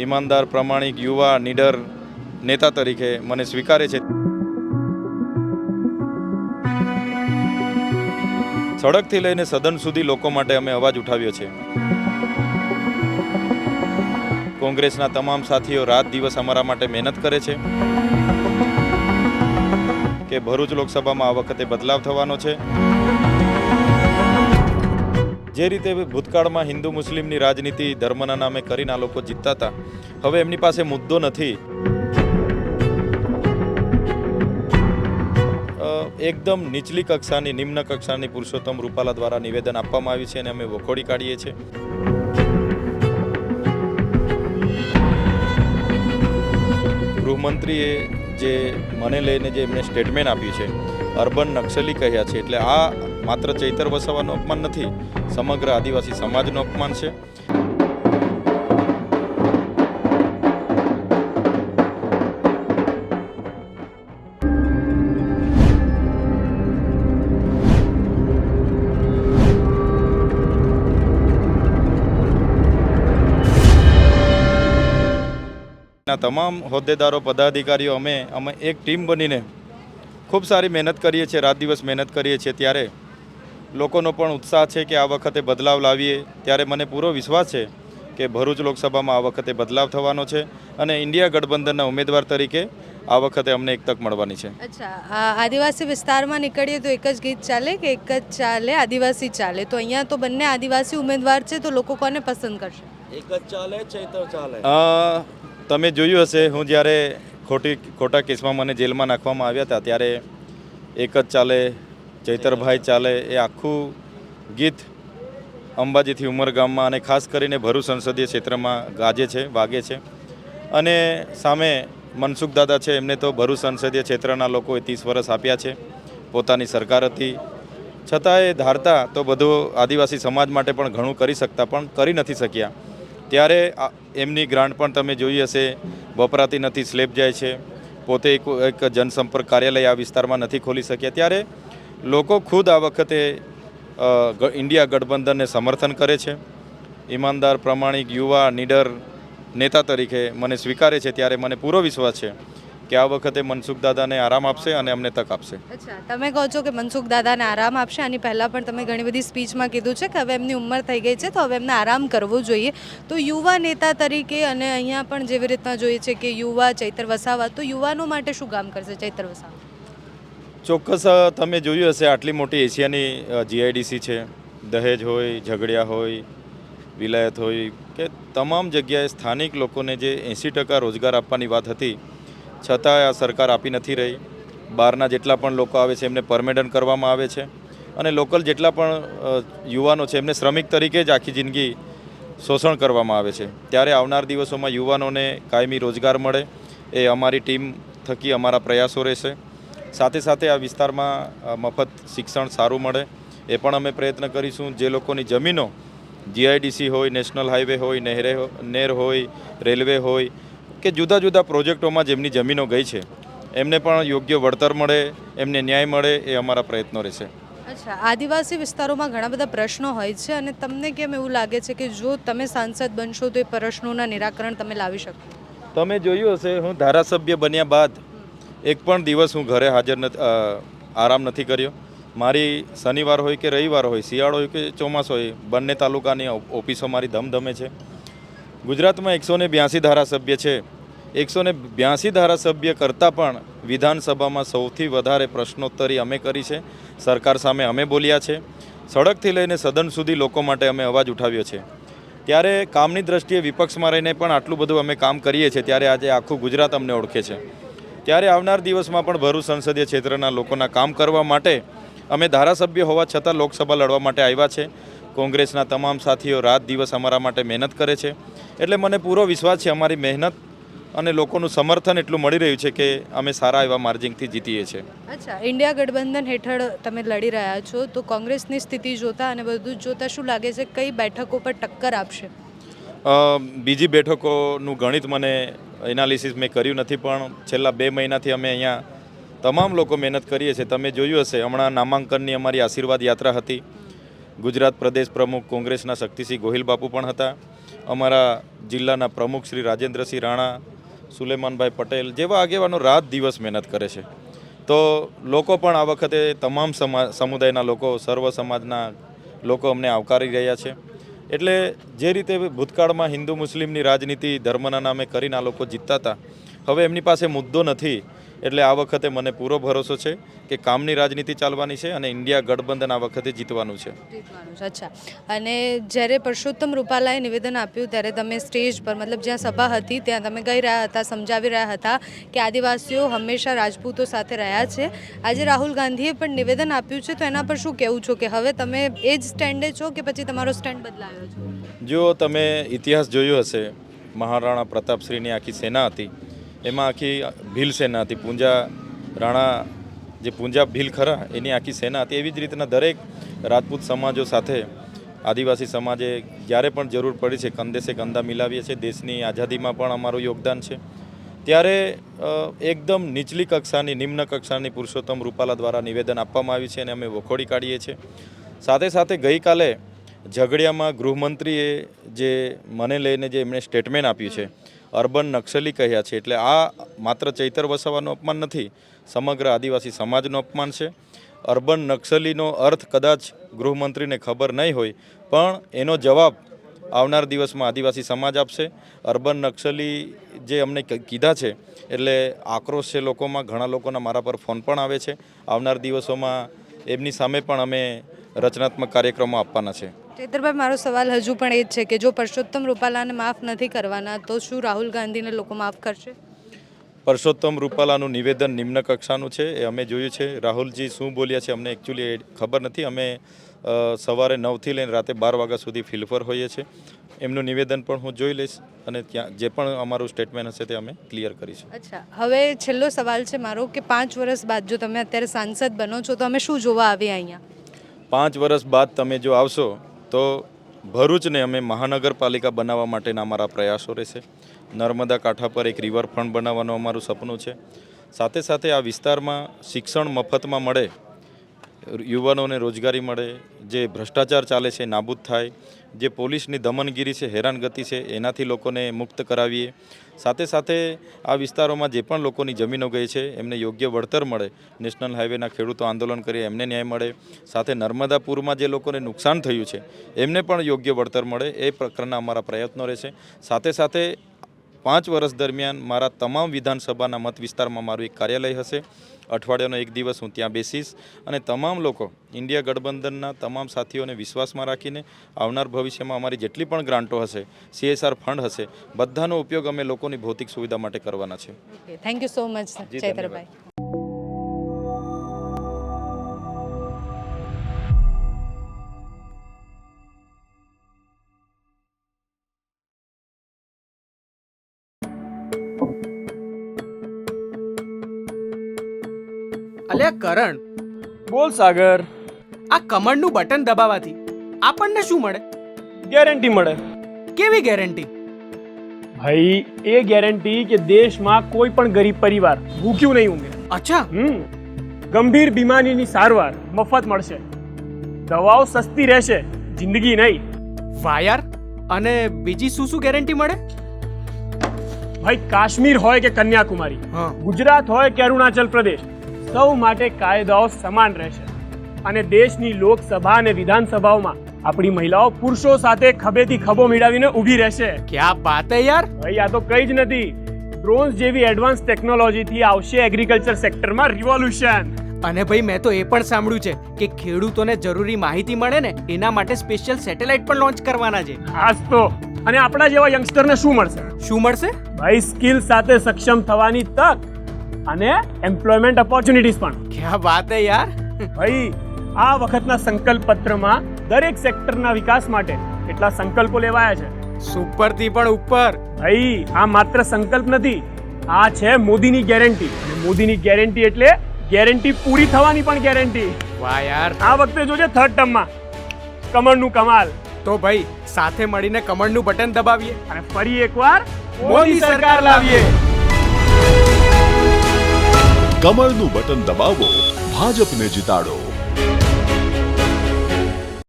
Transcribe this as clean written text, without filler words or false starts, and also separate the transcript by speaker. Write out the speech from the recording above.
Speaker 1: ઈમાનદાર, પ્રામાણિક, યુવા, નીડર નેતા તરીકે મને સ્વીકારે છે. સડકથી લઈને સદન સુધી લોકો માટે અમે અવાજ ઉઠાવ્યો છે. કોંગ્રેસના તમામ સાથીઓ રાત દિવસ અમારા માટે મહેનત કરે છે કે ભરૂચ લોકસભામાં આ વખતે બદલાવ થવાનો છે. જે રીતે ભૂતકાળમાં હિન્દુ મુસ્લિમની રાજનીતિ ધર્મના નામે કરીને આ લોકો જીતતા હતા, હવે એમની પાસે મુદ્દો નથી. એકદમ નીચલી કક્ષાની, નિમ્ન કક્ષાની પુરુષોત્તમ રૂપાલા દ્વારા નિવેદન આપવામાં આવ્યું છે અને અમે વખોડી કાઢીએ છીએ. ગૃહમંત્રીએ જે મને લઈને જે એમણે સ્ટેટમેન્ટ આપ્યું છે, અર્બન નક્સલી કહ્યા છે, એટલે આ માત્ર ચૈતર વસાવાનું અપમાન નથી, સમગ્ર આદિવાસી સમાજનું અપમાન છે. તમામ હોદ્દેદારો, પદાધિકારીઓ અમે એક ટીમ બનીને ખૂબ સારી મહેનત કરીએ છીએ, રાત દિવસ મહેનત કરીએ છીએ. ત્યારે લોકોનો પણ ઉત્સાહ છે કે આ વખતે બદલાવ લાવીએ. ત્યારે મને પૂરો વિશ્વાસ છે કે ભરૂચ લોકસભામાં આ વખતે બદલાવ થવાનો છે અને ઇન્ડિયા ગઠબંધનના ઉમેદવાર તરીકે આ વખતે અમને એક તક મળવાની છે.
Speaker 2: અચ્છા, આદિવાસી વિસ્તારમાં નીકળીએ તો એક જ ગીત ચાલે કે એક જ ચાલે, આદિવાસી ચાલે? તો અહીંયા તો બંને આદિવાસી ઉમેદવાર છે, તો લોકો કોને પસંદ કરશે?
Speaker 3: એક જ ચાલે, ચૈતર ચાલે.
Speaker 1: તમે જોયું હશે, હું જ્યારે ખોટા કેસમાં મને જેલમાં નાખવામાં આવ્યા હતા, ત્યારે એક જ ચાલે, ચૈતરભાઈ ચાલે, એ આખું ગીત અંબાજીથી ઉમરગામમાં અને ખાસ કરીને ભરૂચ સંસદીય ક્ષેત્રમાં ગાજે છે, વાગે છે. અને સામે મનસુખ દાદા છે, એમને તો ભરૂચ સંસદીય ક્ષેત્રના લોકોએ 30 વર્ષ આપ્યા છે, પોતાની સરકાર હતી, છતાં એ ધારતા તો બધું આદિવાસી સમાજ માટે પણ ઘણું કરી શકતા, પણ કરી નથી શક્યા. ત્યારે એમની ગ્રાન્ટ પણ તમે જોઈ હશે, વપરાતી નથી, સ્લેબ જાય છે. પોતે એક જનસંપર્ક કાર્યાલય આ વિસ્તારમાં નથી ખોલી શક્યા. ત્યારે લોકો ખુદ આ વખતે ઇન્ડિયા ગઠબંધનને સમર્થન કરે છે. ઈમાનદાર, પ્રામાણિક, યુવા, નીડર નેતા તરીકે મને સ્વીકારે છે. ત્યારે મને પૂરો વિશ્વાસ છે કે આ વખતે મનસુખ દાદાને આરામ આપશે અને અમને તક આપશે.
Speaker 2: અચ્છા, તમે કહો છો કે મનસુખ દાદાને આરામ આપશે. આની પહેલાં પણ તમે ઘણી બધી સ્પીચમાં કીધું છે કે હવે એમની ઉંમર થઈ ગઈ છે, તો હવે એમને આરામ કરવો જોઈએ. તો યુવા નેતા તરીકે અને અહીંયા પણ જેવી રીતના જોઈએ છે કે યુવા ચૈતર વસાવા, તો યુવાનો માટે શું કામ કરશે ચૈતર વસાવા?
Speaker 1: ચોક્કસ તમે જોયું હશે, આટલી મોટી એશિયાની જીઆઈડીસી છે. દહેજ હોય, ઝઘડિયા હોય, વિલાયત હોય કે તમામ જગ્યાએ સ્થાનિક લોકોને જે 80% રોજગાર આપવાની વાત હતી, છતાં આ સરકાર આપી નથી રહી. બહારના જેટલા પણ લોકો આવે છે એમને પરમેનન્ટ કરવામાં આવે છે અને લોકલ જેટલા પણ યુવાનો છે એમને શ્રમિક તરીકે જ આખી જિંદગી શોષણ કરવામાં આવે છે. ત્યારે આવનાર દિવસોમાં યુવાનોને કાયમી રોજગાર મળે એ અમારી ટીમ થકી અમારા પ્રયાસો રહેશે. સાથે સાથે આ વિસ્તારમાં મફત શિક્ષણ સારું મળે એ પણ અમે પ્રયત્ન કરીશું. જે લોકોની જમીનો જીઆઈડીસી હોય, નેશનલ હાઈવે હોય, નહેર હોય, રેલવે હોય કે જુદા જુદા પ્રોજેક્ટોમાં જેમની જમીનો ગઈ છે એમને પણ યોગ્ય વળતર મળે, એમને ન્યાય મળે, એ અમારા પ્રયત્નો રહેશે.
Speaker 2: અચ્છા, આદિવાસી વિસ્તારોમાં ઘણા બધા પ્રશ્નો હોય છે અને તમને કેમ એવું લાગે છે કે જો તમે સાંસદ બનશો તો એ પ્રશ્નોના નિરાકરણ તમે લાવી શકો? તમે
Speaker 1: જોયું હશે, હું ધારાસભ્ય બન્યા બાદ એક પણ દિવસ હું ઘરે આરામ નથી કર્યો. મારી શનિવાર હોય કે રવિવાર હોય, શિયાળો હોય કે ચોમાસો હોય, બંને તાલુકાની ઓફિસો મારી ધમધમે છે. ગુજરાતમાં 182 ધારાસભ્ય છે. 182 ધારાસભ્ય કરતાં પણ વિધાનસભામાં સૌથી વધારે પ્રશ્નોત્તરી અમે કરી છે, સરકાર સામે અમે બોલ્યા છે. સડકથી લઈને સદન સુધી લોકો માટે અમે અવાજ ઉઠાવ્યો છે. ત્યારે કામની દ્રષ્ટિએ વિપક્ષમાં રહીને પણ આટલું બધું અમે કામ કરીએ છીએ. ત્યારે આજે આખું ગુજરાત અમને ઓળખે છે. ત્યારે આવનાર દિવસમાં પણ ભરૂચ સંસદીય ક્ષેત્રના લોકોના કામ કરવા માટે અમે ધારાસભ્ય હોવા છતાં લોકસભા લડવા માટે આવ્યા છે. કોંગ્રેસના તમામ સાથીઓ રાત દિવસ અમારા માટે મહેનત કરે છે. એટલે મને પૂરો વિશ્વાસ છે અમારી મહેનત અને લોકોનું સમર્થન એટલું મળી રહ્યું છે કે અમે સારા એવા માર્જિનથી જીતીએ છીએ.
Speaker 2: અચ્છા, ઇન્ડિયા ગઠબંધન હેઠળ તમે લડી રહ્યા છો, તો કોંગ્રેસની સ્થિતિ જોતા અને બધું જ જોતા શું લાગે છે, કઈ બેઠકો પર ટક્કર આપશે?
Speaker 1: બીજી બેઠકોનું ગણિત મને એનાલિસિસ મેં કર્યું નથી, પણ છેલ્લા 2 મહિનાથી અમે અહીંયા તમામ લોકો મહેનત કરીએ છીએ. તમે જોયું હશે, હમણાં નામાંકનની અમારી આશીર્વાદ યાત્રા હતી. ગુજરાત પ્રદેશ પ્રમુખ કોંગ્રેસના શક્તિસિંહ ગોહિલ બાપુ પણ હતા. અમારા જિલ્લાના પ્રમુખ શ્રી રાજેન્દ્રસિંહ રાણા, સુલેમાનભાઈ પટેલ જેવા આગેવાનો રાત દિવસ મહેનત કરે છે. તો લોકો પણ આ વખતે તમામ સમુદાયના લોકો, સર્વ સમાજના લોકો અમને આવકારી રહ્યા છે. એટલે જે રીતે ભૂતકાળમાં હિન્દુ મુસ્લિમની રાજનીતિ ધર્મના નામે કરીને આ લોકો જીતતા હતા, હવે એમની પાસે મુદ્દો નથી. એટલે આ વખતે મને પૂરો ભરોસો છે કે કામની રાજનીતિ ચાલવાની છે અને ઇન્ડિયા ગઠબંધન આ વખતે જીતવાનું છે.
Speaker 2: અચ્છા, અને જ્યારે પરસોત્તમ રૂપાલાએ નિવેદન આપ્યું ત્યારે તમે સ્ટેજ પર, મતલબ જ્યાં સભા હતી ત્યાં તમે ગઈ રહ્યા હતા, સમજાવી રહ્યા હતા કે આદિવાસીઓ હંમેશા રાજપૂતો સાથે રહ્યા છે. આજે રાહુલ ગાંધીએ પણ નિવેદન આપ્યું છે, તો એના પર શું કહેવું છો કે હવે તમે એ જ સ્ટેન્ડે છો કે પછી તમારો સ્ટેન્ડ બદલાયો છે? જો
Speaker 1: તમે ઇતિહાસ જોયો હશે, મહારાણા પ્રતાપશ્રીની આખી સેના હતી, એમાં આખી ભીલ સેના હતી. પૂંજા રાણા જે પૂંજા ભીલ ખરા એની આખી સેના હતી. એવી જ રીતના દરેક રાજપૂત સમાજો સાથે આદિવાસી સમાજે જ્યારે પણ જરૂર પડી છે કંધે સે કંધા મિલાવીએ છીએ. દેશની આઝાદીમાં પણ અમારું યોગદાન છે. ત્યારે એકદમ નીચલી કક્ષાની, નિમ્ન કક્ષાની પુરુષોત્તમ રૂપાલા દ્વારા નિવેદન આપવામાં આવ્યું છે અને અમે વખોડી કાઢીએ છીએ. સાથે સાથે ગઈકાલે ઝઘડિયામાં ગૃહમંત્રીએ જે મને લઈને જે એમણે સ્ટેટમેન્ટ આપ્યું છે, અર્બન નક્સલી કહ્યા છે, એટલે આ માત્ર ચૈતર વસાવાનું અપમાન નથી, સમગ્ર આદિવાસી સમાજનું અપમાન છે. અર્બન નક્સલીનો અર્થ કદાચ ગૃહમંત્રીને ખબર નહીં હોય, પણ એનો જવાબ આવનાર દિવસમાં આદિવાસી સમાજ આપશે. અર્બન નક્સલી જે અમને કીધા છે એટલે આક્રોશ છે લોકોમાં. ઘણા લોકોના મારા પર ફોન પણ આવે છે. આવનાર દિવસોમાં એમની સામે પણ અમે રચનાત્મક કાર્યક્રમો આપવાના છે.
Speaker 2: ચૈતરભાઈ, મારો સવાલ હજુ પણ એ જ છે કે જો પરસોત્તમ રૂપાલાને માફ નથી કરવાના તો શું રાહુલ ગાંધીને લોકો માફ કરશે?
Speaker 1: પરસોત્તમ રૂપાલાનું નિવેદન નિમ્ન કક્ષાનું છે, એ અમે જોયું છે. રાહુલજી શું બોલ્યા છે અમને એકચ્યુઅલી ખબર નથી. અમે સવારે 9થી લઈને રાતે 12 વાગ્યા સુધી ફિલ્ડ પર હોઈએ છીએ. એમનું નિવેદન પણ હું જોઈ લઈશ અને ત્યાં જે પણ અમારું સ્ટેટમેન્ટ હશે તે અમે ક્લિયર કરીશું.
Speaker 2: અચ્છા, હવે છેલ્લો સવાલ છે મારો કે 5 વર્ષ બાદ જો તમે અત્યારે સાંસદ બનો છો તો અમે શું જોવા આવીએ અહીંયા? 5
Speaker 1: વર્ષ બાદ તમે જો આવશો તો ભરૂચને અમે મહાનગરપાલિકા બનાવવા માટેના અમારા પ્રયાસો રહેશે. નર્મદા કાંઠા પર એક રિવરફ્રન્ટ બનાવવાનું અમારું સપનું છે. સાથે સાથે આ વિસ્તારમાં શિક્ષણ મફતમાં મળે, યુવાનોને રોજગારી મળે, જે ભ્રષ્ટાચાર ચાલે છે નાબૂદ થાય, જે પોલીસની દમનગીરી છે, હેરાનગતિ છે, એનાથી લોકોને મુક્ત કરાવીએ. સાથે સાથે આ વિસ્તારોમાં જે પણ લોકોની જમીનો ગઈ છે એમને યોગ્ય વળતર મળે. નેશનલ હાઈવેના ખેડૂતો આંદોલન કરી એમને ન્યાય મળે. સાથે નર્મદાપુરમાં જે લોકોને નુકસાન થયું છે એમને પણ યોગ્ય વળતર મળે. એ પ્રકારના અમારા પ્રયત્નો રહેશે. સાથે સાથે 5 વર્ષ દરમિયાન મારા તમામ વિધાનસભાના મત વિસ્તારમાં મારું એક કાર્યાલય હશે. અઠવાડિયાનો એક દિવસ હું ત્યાં બેસીશ અને તમામ લોકો, ઇન્ડિયા ગઠબંધનના તમામ સાથીઓને વિશ્વાસમાં રાખીને આવનાર ભવિષ્યમાં અમારી જેટલી પણ ગ્રાન્ટો હશે, CSR ફંડ હશે, બધાનો ઉપયોગ અમે લોકોની ભૌતિક સુવિધા માટે કરવાના છે.
Speaker 2: Thank you so much Chaitarbhai.
Speaker 4: અલ્યા કરણ,
Speaker 5: બોલ સાગર.
Speaker 4: આ કમળનું બટન દબાવવાથી આપણને શું મળે?
Speaker 5: ગેરંટી મળે.
Speaker 4: કેવી ગેરંટી?
Speaker 5: ભાઈ એ ગેરંટી કે દેશમાં કોઈ પણ ગરીબ પરિવાર ભૂખ્યું નહીં ઊંઘે.
Speaker 4: અચ્છા.
Speaker 5: ગંભીર બીમારીની સારવાર મફત મળશે, દવાઓ સસ્તી રહેશે, જિંદગી નહીં.
Speaker 4: વાહ યાર, અને બીજી શું શું ગેરંટી મળે?
Speaker 5: ભાઈ કાશ્મીર હોય કે કન્યાકુમારી,
Speaker 4: હા,
Speaker 5: ગુજરાત હોય કે અરુણાચલ પ્રદેશ, સૌ માટે કાયદાઓ સમાન રહેશે. અને દેશની લોકસભા અને વિધાનસભાઓમાં આપણી મહિલાઓ પુરુષો સાથે ખભેથી ખભો મિલાવીને ઊભી રહેશે.
Speaker 4: ક્યાં વાત હે યાર.
Speaker 5: ભાઈ આ તો કઈ જ નથી, ડ્રોન્સ જેવી એડવાન્સ ટેકનોલોજીથી આવશે એગ્રીકલ્ચર સેક્ટરમાં રિવોલ્યુશન.
Speaker 4: અને ભાઈ મેં તો એ પણ સાંભળ્યું છે કે ખેડૂતોને જરૂરી માહિતી મળે ને એના માટે સ્પેશિયલ સેટેલાઇટ પણ લોન્ચ કરવાના છે.
Speaker 5: ખાસ તો અને આપણા જેવા યંગસ્ટરને શું મળશે?
Speaker 4: શું મળશે?
Speaker 5: ભાઈ સ્કિલ સાથે સક્ષમ થવાની તક અને એમ્પ્લોયમેન્ટ ઓપોર્ચ્યુનિટીઝ પણ.
Speaker 4: ક્યાં વાત હે યાર.
Speaker 5: ભાઈ આ વખતના સંકલ્પ પત્રમાં દરેક સેક્ટરના વિકાસ માટે એટલા સંકલ્પો લેવાયા છે.
Speaker 4: સુપરથી પણ ઉપર.
Speaker 5: ભાઈ આ માત્ર સંકલ્પ નથી, આ છે મોદીની ગેરંટી. અને મોદીની ગેરંટી એટલે ગેરંટી પૂરી થવાની પણ ગેરંટી.
Speaker 4: વાહ યાર.
Speaker 5: આ વખતે જોજે 3rd ટર્મમાં કમળનું કમાલ.
Speaker 4: તો ભાઈ સાથે મળીને કમળનું બટન દબાવીએ
Speaker 5: અને ફરી એકવાર
Speaker 4: મોદી સરકાર લાવીએ.
Speaker 6: કમળનું બટન દબાવો, ભાજપને જીતાડો.